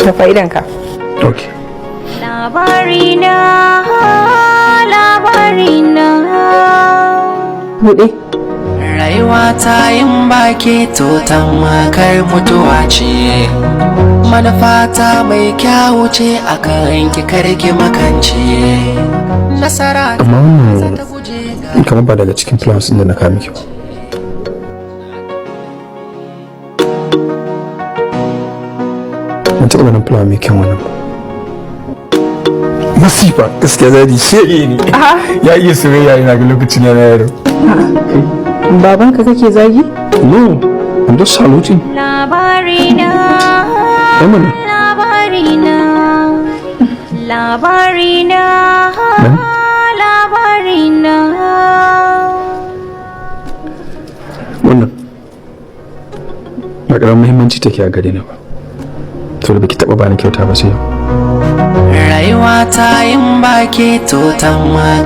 da fa'idanka. Okay. Labarina, labarina. Buɗe. Rayuwa ta yin baki to tamakar mutuwa ce. Manufata mai kyawu ce a kan ki karki makance. Nasara Amma wannan kamar ba daga cikin plans da na kawo miki ba. Ban taɓa ganin plan mai kyan wannan ba. Masifa gaskiya zadi shege ne. Ya iya soyayya ina ga lokacin na yaro. Babanka kake zagi? No, I'm just saluting. Labarina, labarina, labarina, labarina. Wannan ba ƙaramin muhimmanci take a gare ni ba. To da baki taɓa bani kyauta ba sai yau. rayuwa ta yin baki to tamakar